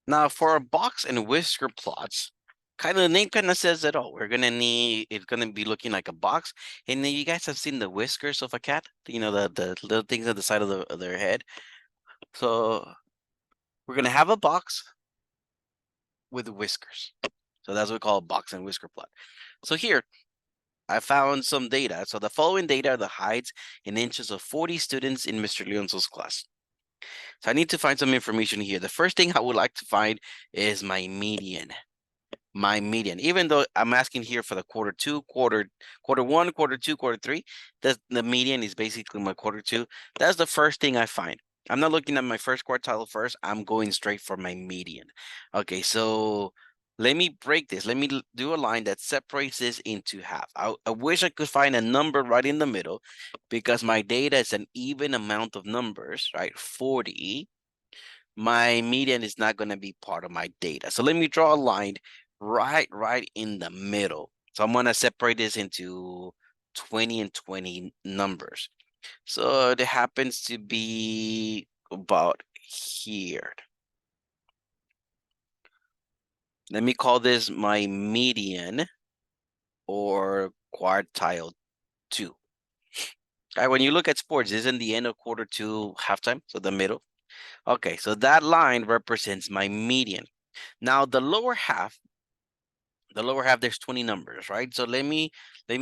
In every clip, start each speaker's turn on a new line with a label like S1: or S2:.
S1: Now for our box and whisker plots, kind of the name kind of says it all. It's gonna be looking like a box. And then you guys have seen the whiskers of a cat, the little things at the side of their head. So we're gonna have a box with whiskers. So that's what we call a box and whisker plot. So here, I found some data. So the following data are the heights in inches of 40 students in Mr. Leonzo's class. So I need to find some information here. The first thing I would like to find is my median. My median, even though I'm asking here for the quarter two, quarter one, quarter two, quarter three, the median is basically my quarter two. That's the first thing I find. I'm not looking at my first quartile first. I'm going straight for my median. Okay, so let me break this. Let me do a line that separates this into half. I wish I could find a number right in the middle because my data is an even amount of numbers, right? 40. My median is not going to be part of my data. So let me draw a line right in the middle. So I'm going to separate this into 20 and 20 numbers. So it happens to be about here. Let me call this my median or quartile 2. All right, when you look at sports, isn't the end of quarter two halftime? So the middle. Okay, so that line represents my median. Now the lower half, there's 20 numbers, right? So let me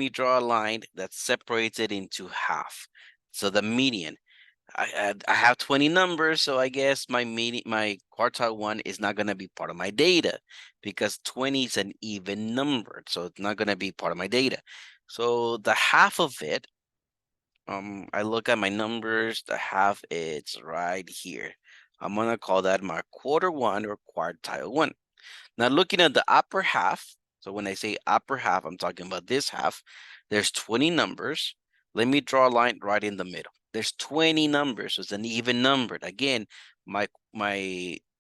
S1: draw a line that separates it into half. So the median, I have 20 numbers, so I guess my quartile 1 is not gonna be part of my data because 20 is an even number, so it's not gonna be part of my data. So the half of it, I look at my numbers, the half it's right here. I'm gonna call that my quarter 1 or quartile 1. Now looking at the upper half, so when I say upper half, I'm talking about this half. There's 20 numbers. Let me draw a line right in the middle. There's 20 numbers, so it's an even number. Again, my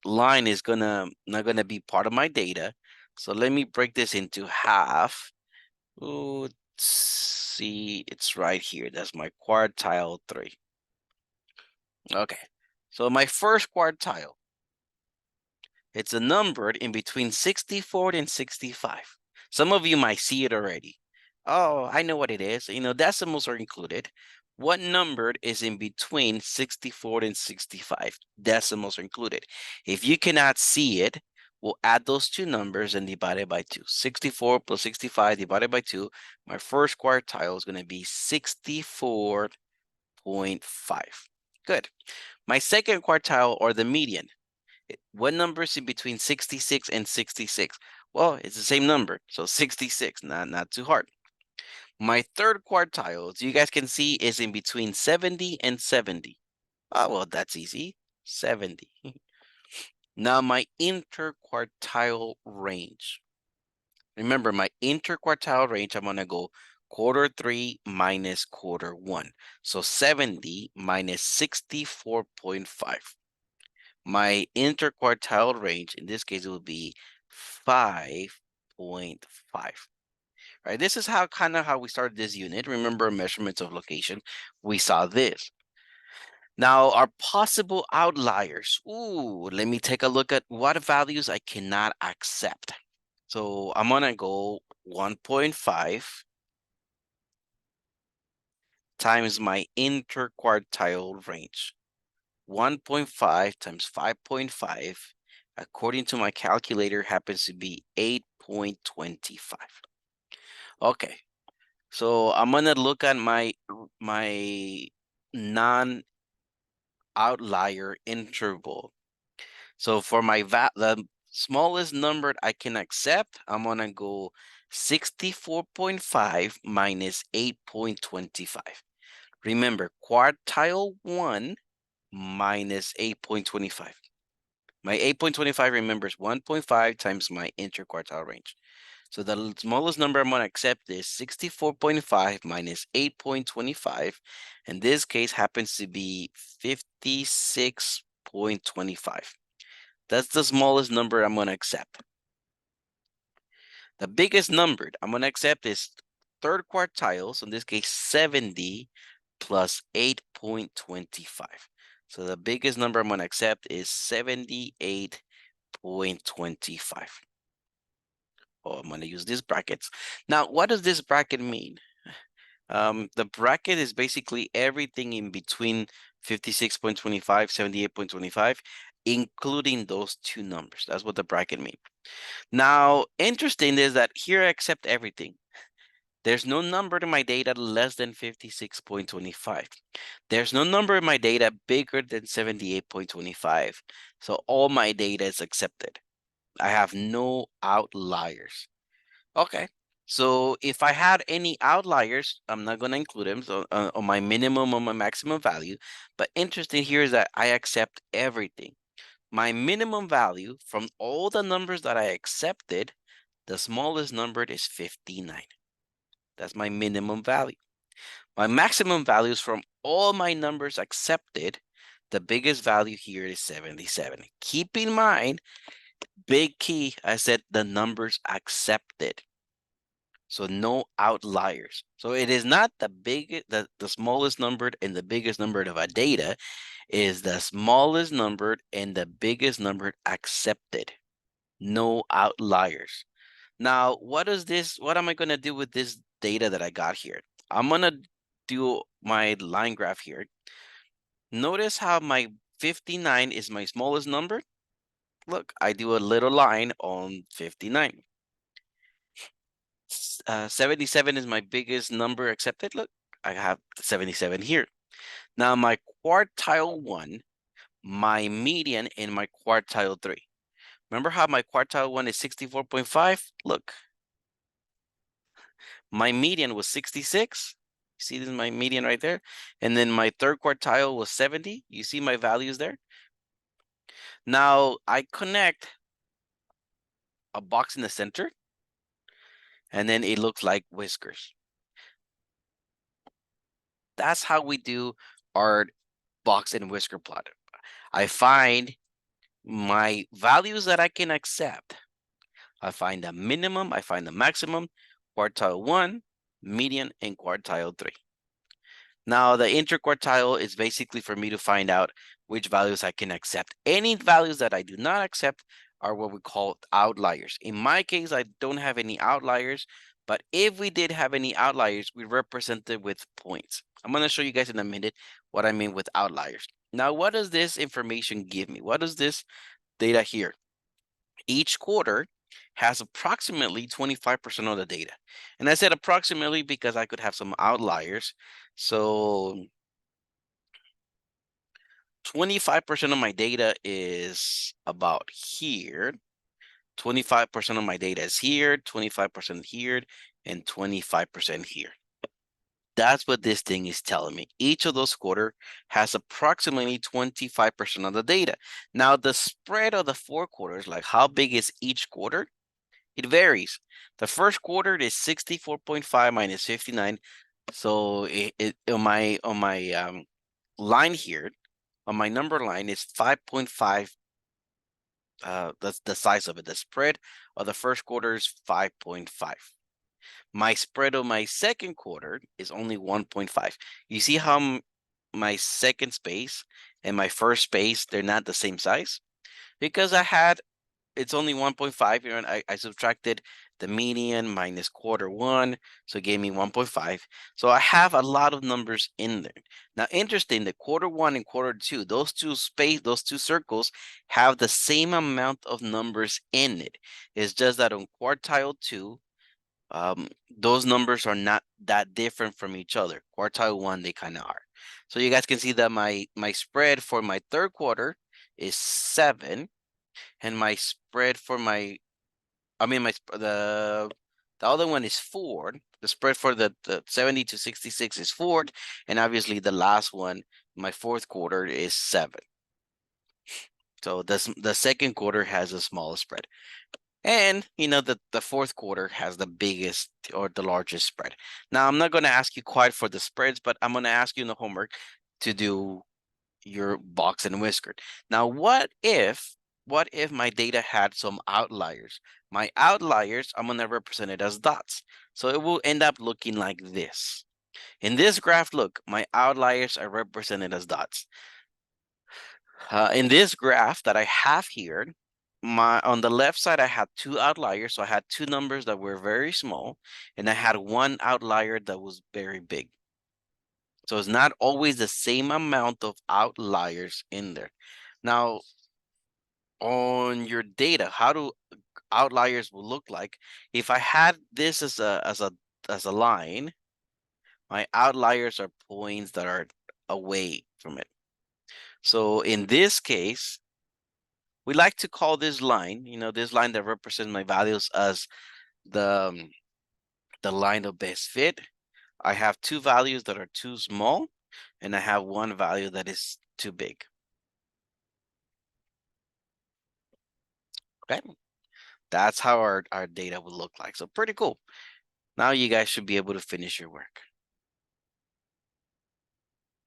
S1: line is not gonna be part of my data. So let me break this into half. Ooh, let's see, it's right here. That's my quartile 3. Okay, so my first quartile, it's a number in between 64 and 65. Some of you might see it already. Oh, I know what it is. Decimals are included. What number is in between 64 and 65? Decimals are included. If you cannot see it, we'll add those two numbers and divide it by 2. 64 plus 65 divided by 2. My first quartile is going to be 64.5. Good. My second quartile, or the median, what number is in between 66 and 66? Well, it's the same number, so 66, not too hard. My third quartile, as you guys can see, is in between 70 and 70. Oh, well, that's easy, 70. Now my interquartile range. Remember, my interquartile range, I'm gonna go quarter 3 minus quarter 1. So 70 minus 64.5. My interquartile range, in this case, it would be 5.5. Right, this is how we started this unit. Remember measurements of location. We saw this. Now, our possible outliers. Ooh, let me take a look at what values I cannot accept. So I'm gonna go 1.5 times my interquartile range. 1.5 times 5.5, according to my calculator, happens to be 8.25. Okay, so I'm gonna look at my non-outlier interval. So for the smallest number I can accept, I'm gonna go 64.5 minus 8.25. Remember, quartile 1 minus 8.25. My 8.25, remembers 1.5 times my interquartile range. So the smallest number I'm going to accept is 64.5 minus 8.25. In this case, happens to be 56.25. That's the smallest number I'm going to accept. The biggest number I'm going to accept is third quartile. So in this case, 70 plus 8.25. So the biggest number I'm going to accept is 78.25. 0.25. Oh, I'm going to use these brackets. Now, what does this bracket mean? The bracket is basically everything in between 56.25, 78.25, including those two numbers. That's what the bracket means. Now, interesting is that here I accept everything. There's no number in my data less than 56.25. There's no number in my data bigger than 78.25. So all my data is accepted. I have no outliers. Okay. So if I had any outliers, I'm not going to include them so, on my minimum or my maximum value. But interesting here is that I accept everything. My minimum value from all the numbers that I accepted, the smallest number is 59. That's my minimum value. My maximum values from all my numbers accepted, the biggest value here is 77. Keep in mind, big key, I said the numbers accepted. So no outliers. So it is not the smallest numbered and the biggest numbered of a data, is the smallest numbered and the biggest numbered accepted. No outliers. Now, what am I gonna do with this data that I got here? I'm gonna do my line graph here. Notice how my 59 is my smallest number. Look, I do a little line on 59. 77 is my biggest number accepted. Look, I have 77 here. Now my quartile 1, my median, and my quartile 3. Remember how my quartile 1 is 64.5? Look, my median was 66. See, this is my median right there. And then my third quartile was 70. You see my values there? Now I connect a box in the center, and then it looks like whiskers. That's how we do our box and whisker plot. I find my values that I can accept. I find the minimum, I find the maximum, quartile 1, median, and quartile 3. Now, the interquartile is basically for me to find out which values I can accept. Any values that I do not accept are what we call outliers. In my case, I don't have any outliers, but if we did have any outliers, we represent it with points. I'm going to show you guys in a minute what I mean with outliers. Now, what does this information give me? What does this data here? Each quarter has approximately 25% of the data. And I said approximately because I could have some outliers. So 25% of my data is about here. 25% of my data is here, 25% here, and 25% here. That's what this thing is telling me. Each of those quarter has approximately 25% of the data. Now, the spread of the 4 quarters, like how big is each quarter? It varies. The first quarter is 64.5 minus 59. So on my line here, on my number line is 5.5. That's the size of it. The spread of the first quarter is 5.5. My spread of my second quarter is only 1.5. You see how my second space and my first space, they're not the same size? Because it's only 1.5, and I subtracted the median minus quarter 1, so it gave me 1.5. So I have a lot of numbers in there. Now, interesting, the quarter 1 and quarter 2, those two circles have the same amount of numbers in it. It's just that on quartile 2, those numbers are not that different from each other. Quartile 1, they kind of are. So you guys can see that my spread for my third quarter is 7. And my spread for the other one is 4. The spread for the 70 to 66 is 4. And obviously the last one, my fourth quarter, is 7. So the second quarter has a smaller spread. And the fourth quarter has the biggest or the largest spread. Now, I'm not going to ask you quite for the spreads, but I'm going to ask you in the homework to do your box and whisker. Now, what if my data had some outliers? My outliers, I'm going to represent it as dots. So it will end up looking like this. In this graph, look, my outliers are represented as dots. In this graph that I have here, on the left side, I had two outliers. So I had two numbers that were very small, and I had one outlier that was very big. So it's not always the same amount of outliers in there. Now, on your data, how do outliers will look like? If I had this as a line, my outliers are points that are away from it. So in this case, we like to call this line, this line that represents my values as the line of best fit. I have two values that are too small, and I have one value that is too big. Okay, that's how our data would look like. So pretty cool. Now you guys should be able to finish your work.